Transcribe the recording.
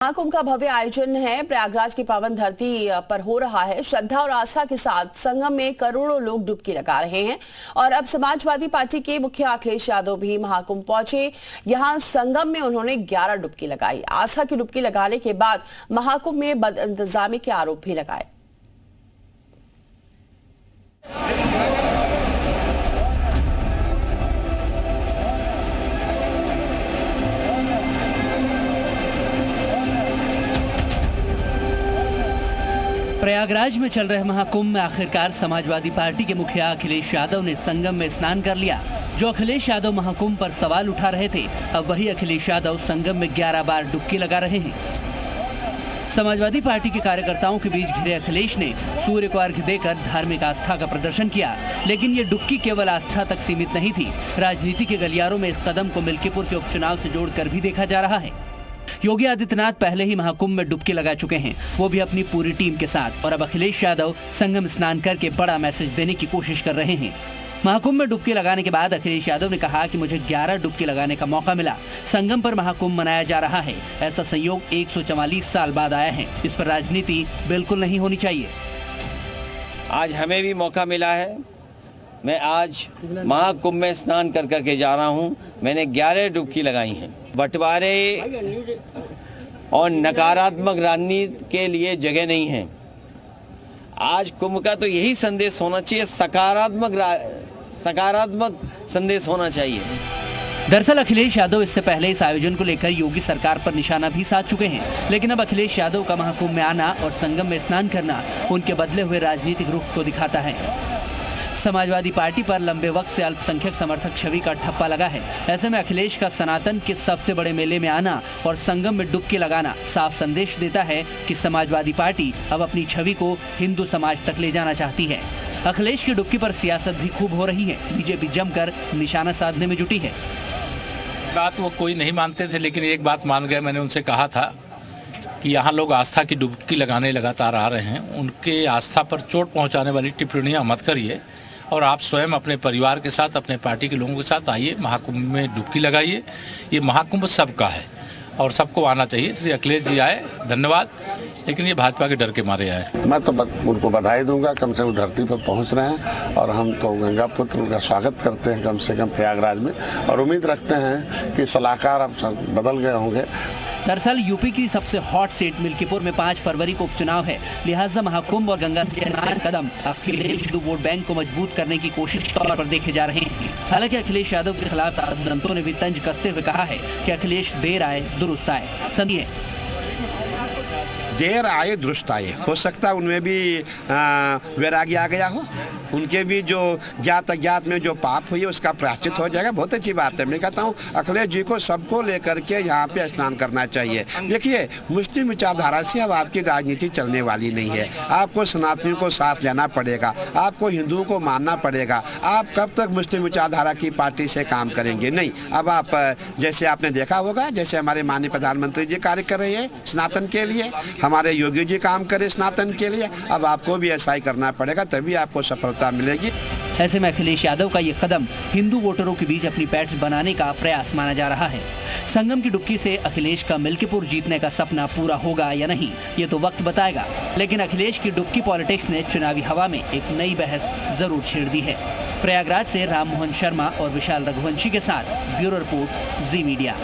महाकुंभ का भव्य आयोजन है। प्रयागराज की पावन धरती पर हो रहा है। श्रद्धा और आस्था के साथ संगम में करोड़ों लोग डुबकी लगा रहे हैं और अब समाजवादी पार्टी के मुखिया अखिलेश यादव भी महाकुंभ पहुंचे। यहां संगम में उन्होंने 11 डुबकी लगाई। आस्था की डुबकी लगाने के बाद महाकुंभ में बदइंतजामी के आरोप भी लगाए। प्रयागराज में चल रहे महाकुंभ में आखिरकार समाजवादी पार्टी के मुखिया अखिलेश यादव ने संगम में स्नान कर लिया। जो अखिलेश यादव महाकुंभ पर सवाल उठा रहे थे, अब वही अखिलेश यादव संगम में 11 बार डुबकी लगा रहे हैं। समाजवादी पार्टी के कार्यकर्ताओं के बीच घिरे अखिलेश ने सूर्य को अर्घ्य देकर धार्मिक आस्था का प्रदर्शन किया, लेकिन ये डुबकी केवल आस्था तक सीमित नहीं थी। राजनीति के गलियारों में इस कदम को मिल्कीपुर के उपचुनाव से जोड़कर भी देखा जा रहा है। योगी आदित्यनाथ पहले ही महाकुंभ में डुबकी लगा चुके हैं, वो भी अपनी पूरी टीम के साथ, और अब अखिलेश यादव संगम स्नान करके बड़ा मैसेज देने की कोशिश कर रहे हैं। महाकुंभ में डुबकी लगाने के बाद अखिलेश यादव ने कहा कि मुझे 11 डुबकी लगाने का मौका मिला। संगम पर महाकुंभ मनाया जा रहा है, ऐसा संयोग 144 साल बाद आया है। इस पर राजनीति बिल्कुल नहीं होनी चाहिए। आज हमें भी मौका मिला है। मैं आज महाकुंभ में स्नान कर करके जा रहा हूँ। मैंने 11 डुबकी लगाई हैं। बंटवारे और नकारात्मक राजनीति के लिए जगह नहीं है। आज कुंभ का तो यही संदेश होना चाहिए, सकारात्मक संदेश होना चाहिए। दरअसल अखिलेश यादव इससे पहले इस आयोजन को लेकर योगी सरकार पर निशाना भी साध चुके हैं, लेकिन अब अखिलेश यादव का महाकुंभ में आना और संगम में स्नान करना उनके बदले हुए राजनीतिक रुख को दिखाता है। समाजवादी पार्टी पर लंबे वक्त से अल्पसंख्यक समर्थक छवि का ठप्पा लगा है। ऐसे में अखिलेश का सनातन के सबसे बड़े मेले में आना और संगम में डुबकी लगाना साफ संदेश देता है कि समाजवादी पार्टी अब अपनी छवि को हिंदू समाज तक ले जाना चाहती है। अखिलेश की डुबकी पर सियासत भी खूब हो रही है। बीजेपी जमकर निशाना साधने में जुटी है। बात वो कोई नहीं मानते थे, लेकिन एक बात मान गए। मैंने उनसे कहा था कि यहाँ लोग आस्था की डुबकी लगाने लगातार आ रहे हैं, उनके आस्था पर चोट पहुँचाने वाली टिप्पणियाँ मत करिए और आप स्वयं अपने परिवार के साथ, अपने पार्टी के लोगों के साथ आइए, महाकुंभ में डुबकी लगाइए। ये महाकुंभ सबका है और सबको आना चाहिए। श्री अखिलेश जी आए, धन्यवाद, लेकिन ये भाजपा के डर के मारे आए। मैं तो उनको बधाई दूंगा, कम से कम धरती पर पहुंच रहे हैं और हम तो गंगा पुत्र उनका स्वागत करते हैं कम से कम प्रयागराज में, और उम्मीद रखते हैं कि सलाहकार अब बदल गए होंगे। दरअसल यूपी की सबसे हॉट सीट मिल्कीपुर में 5 फरवरी को उपचुनाव है, लिहाजा महाकुंभ और गंगा स्नान कदम अखिलेश हिंदू वोट बैंक को मजबूत करने की कोशिश के तौर पर देखे जा रहे हैं। हालांकि अखिलेश यादव के खिलाफ साधुसंतों ने भी तंज कसते हुए कहा है कि अखिलेश देर आए दुरुस्त आए। समझिए, देर आए दुरुस्त आए, हो सकता है उनमें भी वैराग्य आ गया हो, उनके भी जो ज्ञात अज्ञात में जो पाप हुई है उसका प्रायश्चित हो जाएगा। बहुत अच्छी बात है। मैं कहता हूँ अखिलेश जी को सबको लेकर के यहाँ पे स्नान करना चाहिए। देखिए, मुस्लिम विचारधारा से अब आपकी राजनीति चलने वाली नहीं है। आपको सनातनियों को साथ लेना पड़ेगा, आपको हिंदुओं को मानना पड़ेगा। आप कब तक मुस्लिम विचारधारा की पार्टी से काम करेंगे? नहीं, अब आप जैसे आपने देखा होगा, जैसे हमारे माननीय प्रधानमंत्री जी कार्य कर रहे हैं सनातन के लिए, हमारे योगी जी काम करे सनातन के लिए, अब आपको भी ऐसा ही करना पड़ेगा, तभी आपको सफलता मिलेगी। ऐसे में अखिलेश यादव का ये कदम हिंदू वोटरों के बीच अपनी पैठ बनाने का प्रयास माना जा रहा है। संगम की डुबकी से अखिलेश का मिल्कीपुर जीतने का सपना पूरा होगा या नहीं, ये तो वक्त बताएगा, लेकिन अखिलेश की डुबकी पॉलिटिक्स ने चुनावी हवा में एक नई बहस जरूर छेड़ दी है। प्रयागराज से राम मोहन शर्मा और विशाल रघुवंशी के साथ ब्यूरो रिपोर्ट, जी मीडिया।